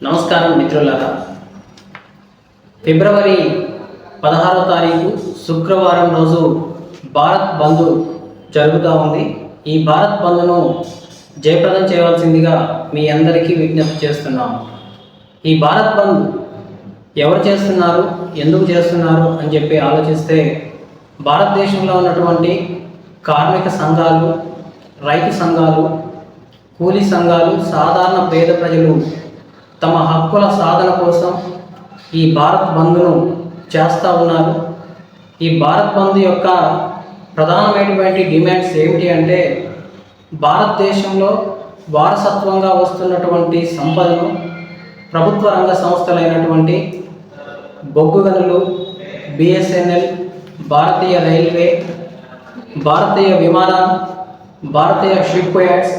నమస్కారం మిత్రులారా. ఫిబ్రవరి 16వ తారీఖు శుక్రవారం రోజు భారత్ బంద్ జరుగుతూ ఉంది. ఈ భారత్ బంద్ను జయప్రదం చేయవలసిందిగా మీ అందరికీ విజ్ఞప్తి చేస్తున్నాము. ఈ భారత్ బంద్ ఎవరు చేస్తున్నారు, ఎందుకు చేస్తున్నారు అని చెప్పి ఆలోచిస్తే భారతదేశంలో ఉన్నటువంటి కార్మిక సంఘాలు, రైతు సంఘాలు, కూలీ సంఘాలు, సాధారణ పేద ప్రజలు తమ హక్కుల సాధన కోసం ఈ భారత్ బంద్ను చేస్తూ ఉన్నారు. ఈ భారత్ బంద్ యొక్క ప్రధానమైనటువంటి డిమాండ్స్ ఏమిటి అంటే, భారతదేశంలో వారసత్వంగా వస్తున్నటువంటి సంపదను ప్రభుత్వ రంగ సంస్థలైనటువంటి బొగ్గు గనులు, బిఎస్ఎన్ఎల్, భారతీయ రైల్వే, భారతీయ విమానం, భారతీయ షిప్ యార్డ్స్,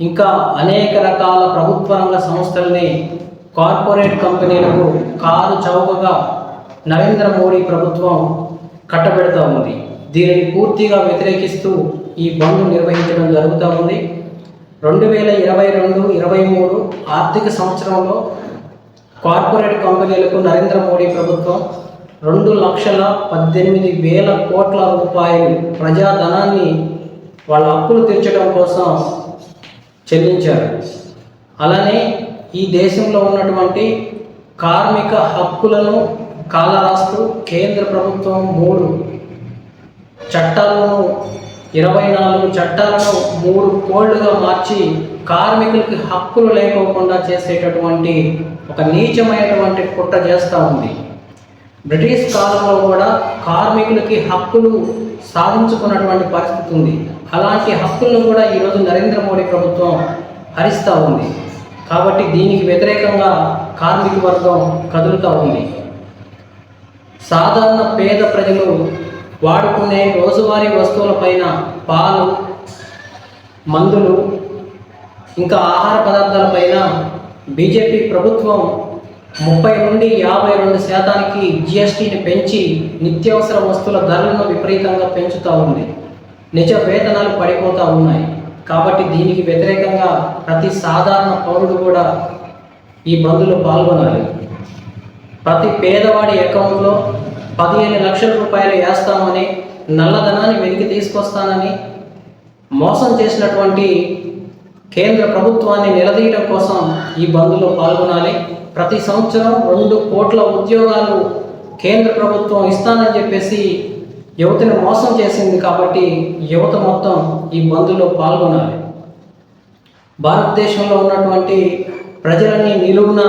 ఇంకా అనేక రకాల ప్రభుత్వ రంగ సంస్థల్ని కార్పొరేట్ కంపెనీలకు కారు చౌకగా నరేంద్ర మోడీ ప్రభుత్వం కట్టబెడుతూ ఉంది. దీనిని పూర్తిగా వ్యతిరేకిస్తూ ఈ బంద్ నిర్వహించడం జరుగుతూ ఉంది. 2022-23 ఆర్థిక సంవత్సరంలో కార్పొరేట్ కంపెనీలకు నరేంద్ర మోడీ ప్రభుత్వం 2,18,000 కోట్ల రూపాయలు ప్రజాధనాన్ని వాళ్ళ అప్పులు తీర్చడం కోసం చెల్లించారు. అలానే ఈ దేశంలో ఉన్నటువంటి కార్మిక హక్కులను కాలరాస్తూ కేంద్ర ప్రభుత్వం 3 చట్టాలను, 24 చట్టాలను 3 కోడ్లుగా మార్చి కార్మికులకి హక్కులు లేకోకుండా చేసేటటువంటి ఒక నీచమైనటువంటి కుట్ర చేస్తూ ఉంది. బ్రిటిష్ కాలంలో కూడా కార్మికులకి హక్కులు సాధించుకున్నటువంటి పరిస్థితి ఉంది. అలాంటి హక్కులను కూడా ఈరోజు నరేంద్ర మోడీ ప్రభుత్వం హరిస్తూ ఉంది. కాబట్టి దీనికి వ్యతిరేకంగా కార్మిక వర్గం కదులుతూ ఉంది. సాధారణ పేద ప్రజలు వాడుకునే రోజువారీ వస్తువులపైన పాలు, మందులు, ఇంకా ఆహార పదార్థాలపైన బీజేపీ ప్రభుత్వం 30 నుండి 52% జిఎస్టీని పెంచి నిత్యావసర వస్తువుల ధరలను విపరీతంగా పెంచుతూ ఉంది. నిజ వేతనాలు పడిపోతూ ఉన్నాయి. కాబట్టి దీనికి వ్యతిరేకంగా ప్రతి సాధారణ పౌరుడు కూడా ఈ బంద్లో పాల్గొనాలి. ప్రతి పేదవాడి అకౌంట్లో 15 లక్షల రూపాయలు వేస్తామని, నల్లధనాన్ని వెలికి తీసుకొస్తానని మోసం చేసినటువంటి కేంద్ర ప్రభుత్వాన్ని నిలదీయడం కోసం ఈ బంద్లో పాల్గొనాలి. ప్రతి సంవత్సరం 2 కోట్ల ఉద్యోగాలు కేంద్ర ప్రభుత్వం ఇస్తానని చెప్పేసి యువతను మోసం చేసింది. కాబట్టి యువత మొత్తం ఈ బంద్లో పాల్గొనాలి. భారతదేశంలో ఉన్నటువంటి ప్రజలని నిలువున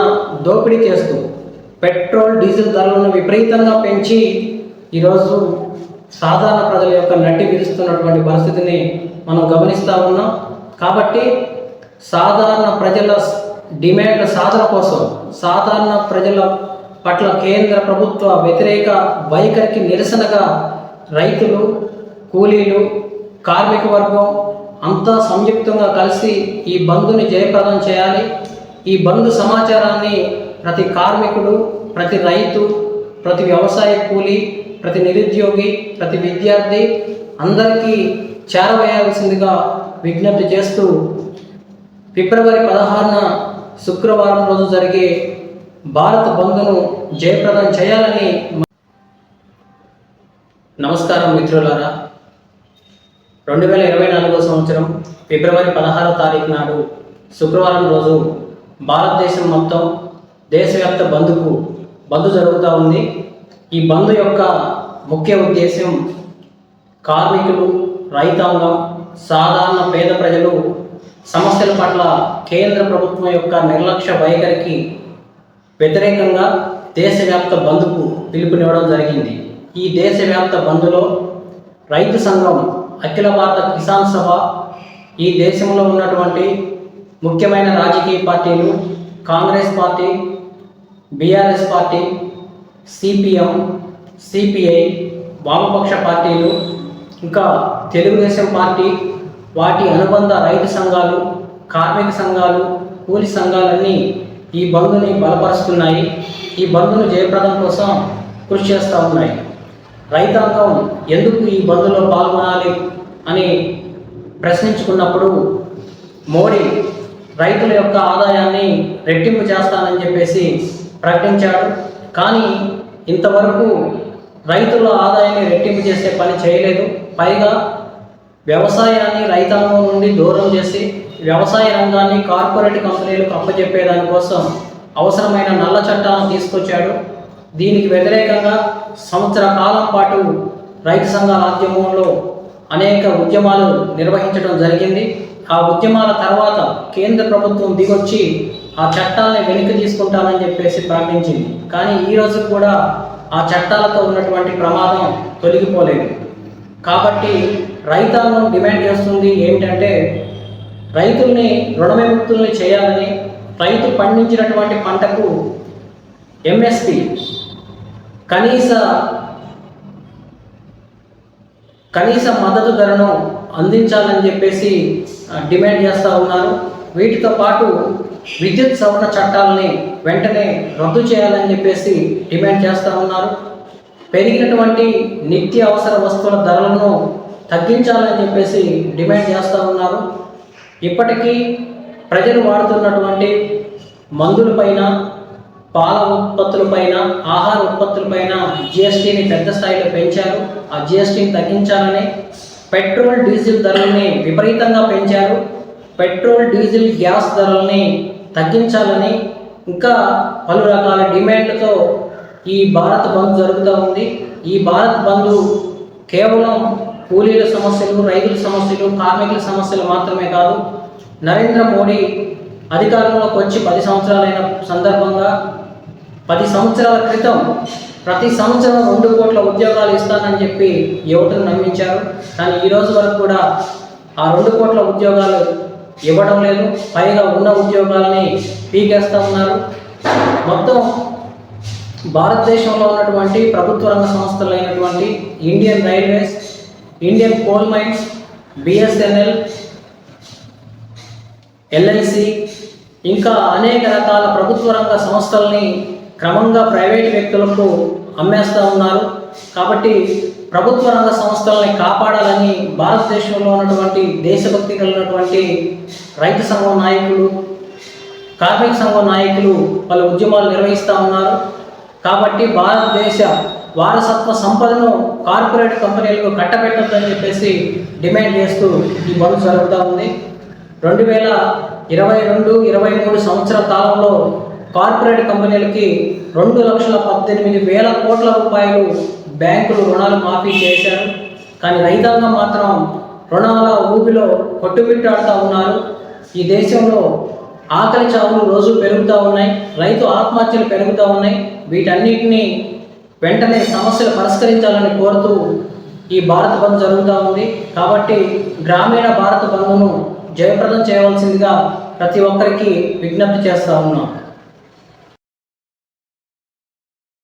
దోపిడీ చేస్తూ పెట్రోల్, డీజిల్ ధరలను విపరీతంగా పెంచి ఈరోజు సాధారణ ప్రజల యొక్క నడ్డి విరుస్తున్నటువంటి పరిస్థితిని మనం గమనిస్తూ ఉన్నాం. కాబట్టి సాధారణ ప్రజల డిమాండ్ల సాధన కోసం, సాధారణ ప్రజల పట్ల కేంద్ర ప్రభుత్వ వ్యతిరేక వైఖరికి నిరసనగా రైతులు, కూలీలు, కార్మిక వర్గం అంతా సంయుక్తంగా కలిసి ఈ బంద్ని జయప్రదం చేయాలి. ఈ బంద్ సమాచారాన్ని ప్రతి కార్మికుడు, ప్రతి రైతు, ప్రతి వ్యవసాయ కూలీ, ప్రతి నిరుద్యోగి, ప్రతి విద్యార్థి అందరికీ చేరవేయాల్సిందిగా విజ్ఞప్తి చేస్తూ ఫిబ్రవరి 16న శుక్రవారం రోజు జరిగే భారత్ బంద్ను జయప్రదం చేయాలని. నమస్కారం మిత్రులారా. 2024 సంవత్సరం ఫిబ్రవరి 16వ తారీఖు నాడు శుక్రవారం రోజు భారతదేశం మొత్తం దేశవ్యాప్త బంద్ జరుగుతూ ఉంది. ఈ బంద్ యొక్క ముఖ్య ఉద్దేశం కార్మికులు, రైతాంగం, సాధారణ పేద ప్రజలు సమస్యల పట్ల కేంద్ర ప్రభుత్వం యొక్క నిర్లక్ష్య వైఖరికి వ్యతిరేకంగా దేశవ్యాప్త బంద్కు పిలుపునివ్వడం జరిగింది. ఈ దేశవ్యాప్త బంద్లో రైతు సంఘం, అఖిల భారత కిసాన్ సభ, ఈ దేశంలో ఉన్నటువంటి ముఖ్యమైన రాజకీయ పార్టీలు Congress party, BRS party, CPM, CPI, వామపక్ష పార్టీలు, ఇంకా తెలుగుదేశం పార్టీ, వాటి అనుబంధ రైతు సంఘాలు, కార్మిక సంఘాలు, కూలి సంఘాలన్నీ ఈ బంద్ని బలపరుస్తున్నాయి. ఈ బంద్ను జయప్రదం కోసం కృషి చేస్తూ ఉన్నాయి. రైతాంగం ఎందుకు ఈ బంద్లో పాల్గొనాలి అని ప్రశ్నించుకున్నప్పుడు మోడీ రైతుల యొక్క ఆదాయాన్ని రెట్టింపు చేస్తానని చెప్పేసి ప్రకటించాడు. కానీ ఇంతవరకు రైతుల ఆదాయాన్ని రెట్టింపు చేసే పని చేయలేదు. పైగా వ్యవసాయాన్ని రైతాంగం నుండి దూరం చేసి వ్యవసాయ రంగాన్ని కార్పొరేట్ కంపెనీలకు అప్పచెప్పేదానికోసం అవసరమైన నల్ల చట్టాలను తీసుకొచ్చాడు. దీనికి వ్యతిరేకంగా సంవత్సర కాలం పాటు రైతు సంఘాల ఆధ్వర్యంలో అనేక ఉద్యమాలు నిర్వహించడం జరిగింది. ఆ ఉద్యమాల తర్వాత కేంద్ర ప్రభుత్వం దిగొచ్చి ఆ చట్టాలని వెనక్కి తీసుకుంటామని చెప్పేసి ప్రకటించింది. కానీ ఈరోజు కూడా ఆ చట్టాలతో ఉన్నటువంటి ప్రమాదం తొలగిపోలేదు. కాబట్టి రైతాంగం డిమాండ్ చేస్తుంది ఏంటంటే రైతుల్ని రుణవిముక్తుల్ని చేయాలని, రైతు పండించినటువంటి పంటకు ఎంఎస్పి కనీస మద్దతు ధరను అందించాలని చెప్పేసి డిమాండ్ చేస్తూ ఉన్నారు. వీటితో పాటు విద్యుత్ సవరణ చట్టాలని వెంటనే రద్దు చేయాలని చెప్పేసి డిమాండ్ చేస్తూ ఉన్నారు. పెరిగినటువంటి నిత్య అవసర వస్తువుల ధరలను తగ్గించాలని చెప్పేసి డిమాండ్ చేస్తూ ఉన్నారు. ఇప్పటికీ ప్రజలు వాడుతున్నటువంటి మందులపైన, పాల ఉత్పత్తులపైన, ఆహార ఉత్పత్తులపైన జిఎస్టీని పెద్ద స్థాయిలో పెంచారు. ఆ జిఎస్టీని తగ్గించాలని, పెట్రోల్ డీజిల్ ధరల్ని విపరీతంగా పెంచారు. పెట్రోల్ డీజిల్ గ్యాస్ ధరల్ని తగ్గించాలని ఇంకా పలు రకాల డిమాండ్లతో ఈ భారత్ బంద్ జరుగుతూ ఉంది. ఈ భారత్ బంద్ కేవలం కూలీల సమస్యలు, రైతుల సమస్యలు, కార్మికుల సమస్యలు మాత్రమే కాదు. నరేంద్ర మోడీ అధికారంలోకి వచ్చి 10 సంవత్సరాలైన సందర్భంగా 10 సంవత్సరాల క్రితం ప్రతి సంవత్సరం 2 కోట్ల ఉద్యోగాలు ఇస్తానని చెప్పి యువతను నమ్మించారు. కానీ ఈరోజు వరకు కూడా ఆ 2 కోట్ల ఉద్యోగాలు ఇవ్వడం లేదు. పైగా ఉన్న ఉద్యోగాలని పీకేస్తూ ఉన్నారు. మొత్తం భారతదేశంలో ఉన్నటువంటి ప్రభుత్వ రంగ సంస్థలైనటువంటి Indian railways, Indian coal mines, BSNL, LIC ఇంకా అనేక రకాల ప్రభుత్వ రంగ సంస్థల్ని క్రమంగా ప్రైవేట్ వ్యక్తులకు అమ్మేస్తూ ఉన్నారు. కాబట్టి ప్రభుత్వ రంగ సంస్థలని కాపాడాలని భారతదేశంలో ఉన్నటువంటి దేశభక్తి కలిగినటువంటి రైతు సంఘం నాయకులు, కార్మిక సంఘం నాయకులు పలు ఉద్యమాలు నిర్వహిస్తూ ఉన్నారు. కాబట్టి భారతదేశ వారసత్వ సంపదను కార్పొరేట్ కంపెనీలకు కట్టబెట్టొద్దని చెప్పేసి డిమాండ్ చేస్తూ ఈ బంద్ జరుగుతూ ఉంది. 2022-23 సంవత్సర కాలంలో కార్పొరేట్ కంపెనీలకి 2,18,000 కోట్ల రూపాయలు బ్యాంకులు రుణాలు మాఫీ చేశారు. కానీ రైతాంగం మాత్రం రుణాల ఊబిలో కొట్టుమిట్టాడుతూ ఉన్నారు. ఈ దేశంలో ఆకలి చావులు రోజు పెరుగుతూ ఉన్నాయి, రైతు ఆత్మహత్యలు పెరుగుతూ ఉన్నాయి. వీటన్నిటినీ వెంటనే సమస్యలు పరిష్కరించాలని కోరుతూ ఈ భారత్ బంద్ జరుగుతూ ఉంది. కాబట్టి గ్రామీణ భారత బంద్ను జయప్రదం చేయవలసిందిగా ప్రతి ఒక్కరికి విజ్ఞప్తి చేస్తూ ఉన్నాం.